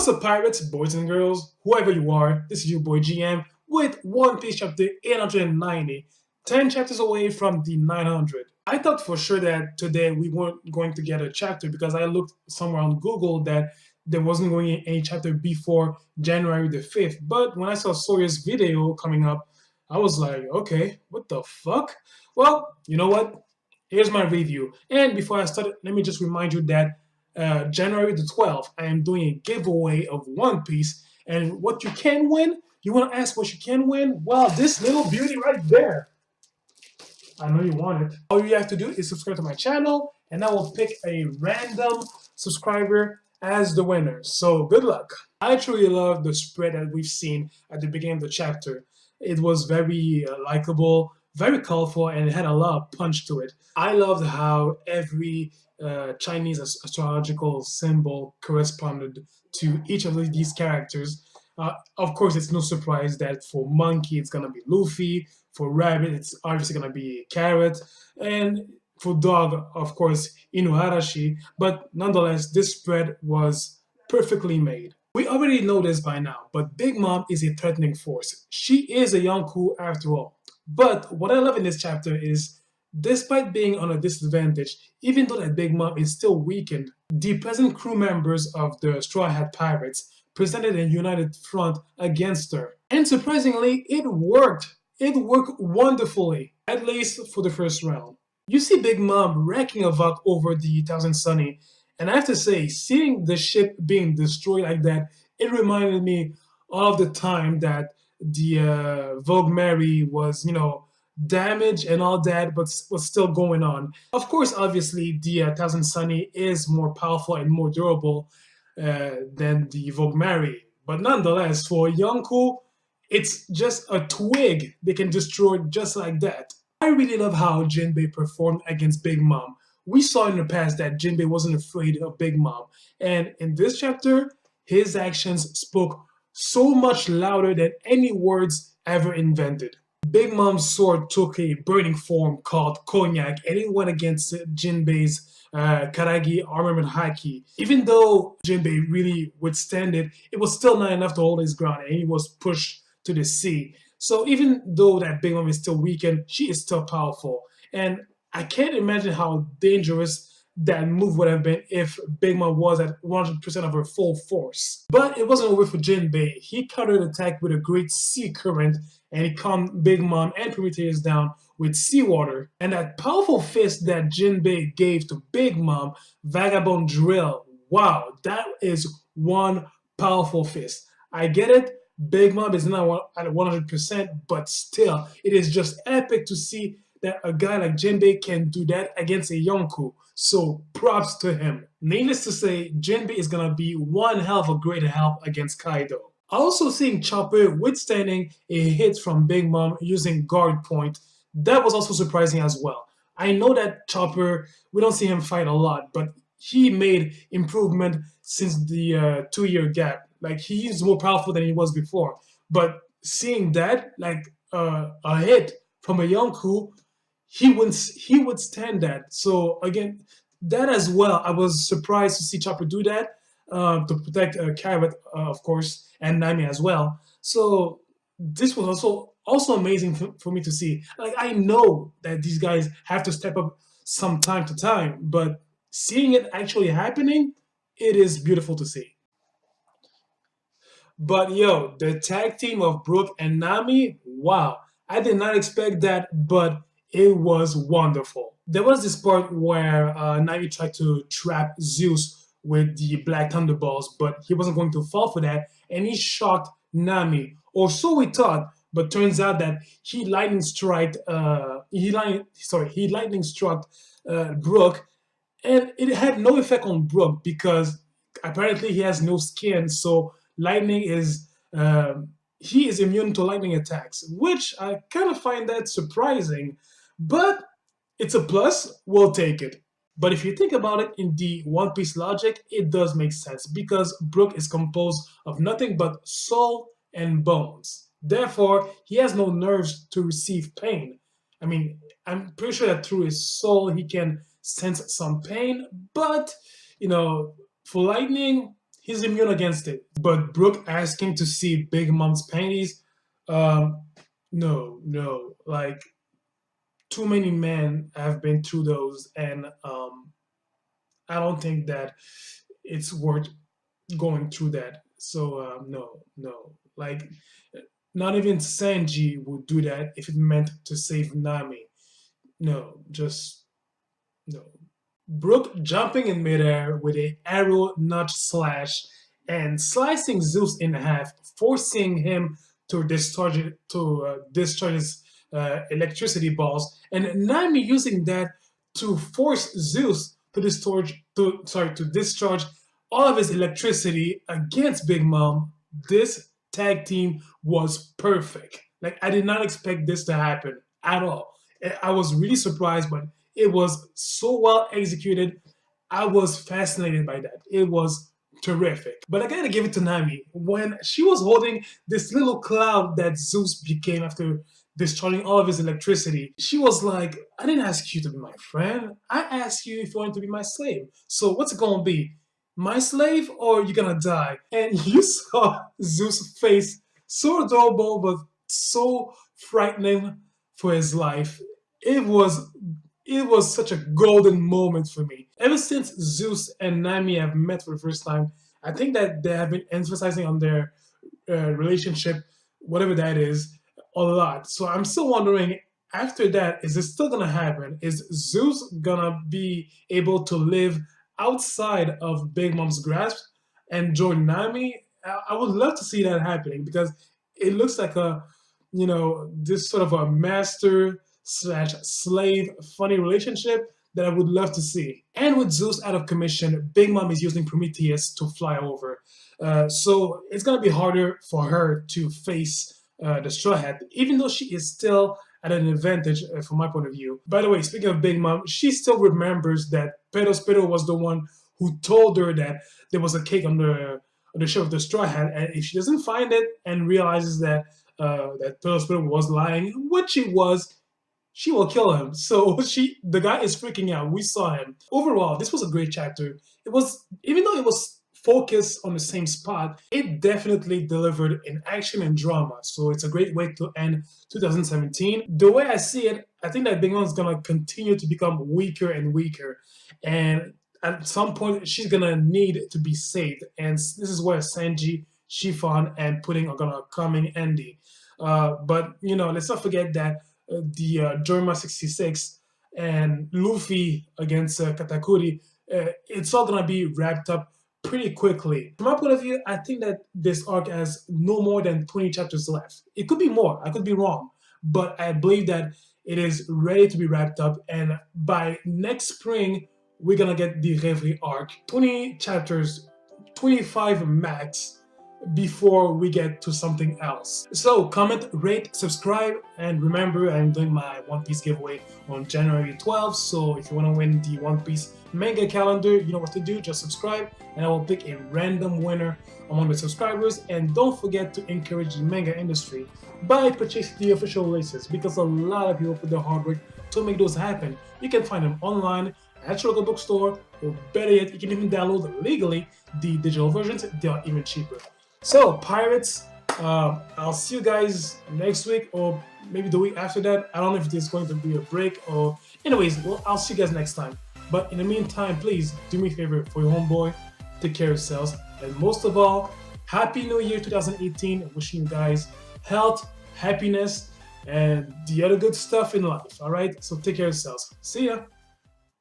What's up, pirates, boys and girls, whoever you are? This is your boy GM with One Piece chapter 890, 10 chapters away from the 900. I thought for sure that today we weren't going to get a chapter because I looked somewhere on Google that there wasn't going to be any chapter before January the 5th. But when I saw Sawyer's video coming up, I was like, okay, what the fuck? Well, you know what? Here's my review. And before I start, let me just remind you that January the 12th, I am doing a giveaway of One Piece. And what you can win, you want to ask what you can win? Well, this little beauty right there. I know you want it. All you have to do is subscribe to my channel, and I will pick a random subscriber as the winner. So good luck. I truly love the spread that we've seen at the beginning of the chapter. It was very likable, very colorful, and it had a lot of punch to it. I loved how every Chinese astrological symbol corresponded to each of these characters. Of course, it's no surprise that for Monkey, it's gonna be Luffy. For Rabbit, it's obviously gonna be Carrot. And for Dog, of course, Inuarashi. But nonetheless, this spread was perfectly made. We already know this by now, but Big Mom is a threatening force. She is a Yonkou after all. But what I love in this chapter is, despite being on a disadvantage, even though that Big Mom is still weakened, the present crew members of the Straw Hat Pirates presented a united front against her. And surprisingly, it worked. It worked wonderfully, at least for the first round. You see Big Mom wrecking havoc over the Thousand Sunny, and I have to say, seeing the ship being destroyed like that, it reminded me of the time that the Vogue Mary was, damaged and all that, but was still going on. Of course, obviously, the Thousand Sunny is more powerful and more durable than the Vogue Mary. But nonetheless, for Yonkou, it's just a twig they can destroy just like that. I really love how Jinbei performed against Big Mom. We saw in the past that Jinbei wasn't afraid of Big Mom. And in this chapter, his actions spoke so much louder than any words ever invented. Big Mom's sword took a burning form called Cognac, and it went against Jinbei's Karagi armament haki. Even though Jinbei really withstood it, it was still not enough to hold his ground, and he was pushed to the sea. So even though that Big Mom is still weakened, she is still powerful. And I can't imagine how dangerous that move would have been if Big Mom was at 100% of her full force. But it wasn't over for Jinbei. He countered attack with a great sea current, and he calmed Big Mom and Prometheus down with seawater. And that powerful fist that Jinbei gave to Big Mom, Vagabond Drill, wow, that is one powerful fist. I get it, Big Mom is not at 100%, but still, it is just epic to see that a guy like Jinbei can do that against a Yonkou. So props to him. Needless to say, Jinbei is gonna be one hell of a great help against Kaido. Also seeing Chopper withstanding a hit from Big Mom using guard point, that was also surprising as well. I know that Chopper, we don't see him fight a lot, but he made improvement since the 2-year gap. Like, he's more powerful than he was before. But seeing that, like a hit from a Yonkou, he would stand that. So again, that as well, I was surprised to see Chopper do that to protect Carrot, of course, and Nami as well. So this was also amazing for me to see. Like, I know that these guys have to step up some time to time, but seeing it actually happening, it is beautiful to see. But yo, the tag team of Brook and Nami, wow, I did not expect that, but it was wonderful. There was this part where Nami tried to trap Zeus with the Black Thunderballs, but he wasn't going to fall for that, and he shocked Nami, or so we thought. But turns out that he lightning struck Brook, and it had no effect on Brook because apparently he has no skin, so lightning is he is immune to lightning attacks, which I kind of find that surprising, but it's a plus, we'll take it. But if you think about it in the One Piece logic, it does make sense because Brook is composed of nothing but soul and bones. Therefore, he has no nerves to receive pain. I mean, I'm pretty sure that through his soul he can sense some pain, but, for lightning, He's immune against it. But Brook asking to see Big Mom's panties, um, no. Like, too many men have been through those, and I don't think that it's worth going through that. So no. Like, not even Sanji would do that if it meant to save Nami. No, just no. Brook jumping in midair with a arrow notch slash and slicing Zeus in half, forcing him to discharge his electricity balls, and Nami using that to force Zeus to discharge all of his electricity against Big Mom. This tag team was perfect. Like, I did not expect this to happen at all. I was really surprised, but it was so well executed. I was fascinated by that. It was terrific. But I gotta give it to Nami. When she was holding this little cloud that Zeus became after discharging all of his electricity, she was like, I didn't ask you to be my friend. I asked you if you wanted to be my slave. So what's it gonna be? My slave or you're gonna die? And you saw Zeus' face, so adorable but so frightening for his life. It was such a golden moment for me. Ever since Zeus and Nami have met for the first time, I think that they have been emphasizing on their relationship, whatever that is, a lot. So I'm still wondering, after that, is it still gonna happen? Is Zeus gonna be able to live outside of Big Mom's grasp and join Nami? I would love to see that happening because it looks like this sort of a master slash slave funny relationship that I would love to see. And with Zeus out of commission, Big Mom is using Prometheus to fly over. So it's gonna be harder for her to face the Straw Hat, even though she is still at an advantage from my point of view. By the way, speaking of Big Mom, she still remembers that Pedro was the one who told her that there was a cake on the ship of the Straw Hat, and if she doesn't find it and realizes that that Pedro was lying, which he was, she will kill him. So the guy is freaking out. We saw him. Overall, this was a great chapter. It was, even though it was focused on the same spot, it definitely delivered in action and drama. So it's a great way to end 2017. The way I see it, I think that Big Mom is gonna continue to become weaker and weaker, and at some point she's gonna need to be saved. And this is where Sanji, Chiffon, and Pudding are gonna come in handy. But let's not forget that the Germa 66 and Luffy against Katakuri, it's all gonna be wrapped up pretty quickly. From my point of view, I think that this arc has no more than 20 chapters left. It could be more, I could be wrong, but I believe that it is ready to be wrapped up, and by next spring, we're gonna get the Reverie arc. 20 chapters, 25 max, before we get to something else. So comment, rate, subscribe, and remember, I'm doing my One Piece giveaway on January 12th, so if you want to win the One Piece manga calendar, you know what to do, just subscribe and I will pick a random winner among the subscribers. And don't forget to encourage the manga industry by purchasing the official releases, because a lot of people put their hard work to make those happen. You can find them online at your local bookstore, or better yet, you can even download legally the digital versions. They are even cheaper. So, pirates, I'll see you guys next week or maybe the week after that. I don't know if there's going to be a break or... Anyways, well, I'll see you guys next time. But in the meantime, please do me a favor for your homeboy. Take care of yourselves. And most of all, Happy New Year 2018. Wishing you guys health, happiness, and the other good stuff in life. Alright? So take care of yourselves. See ya.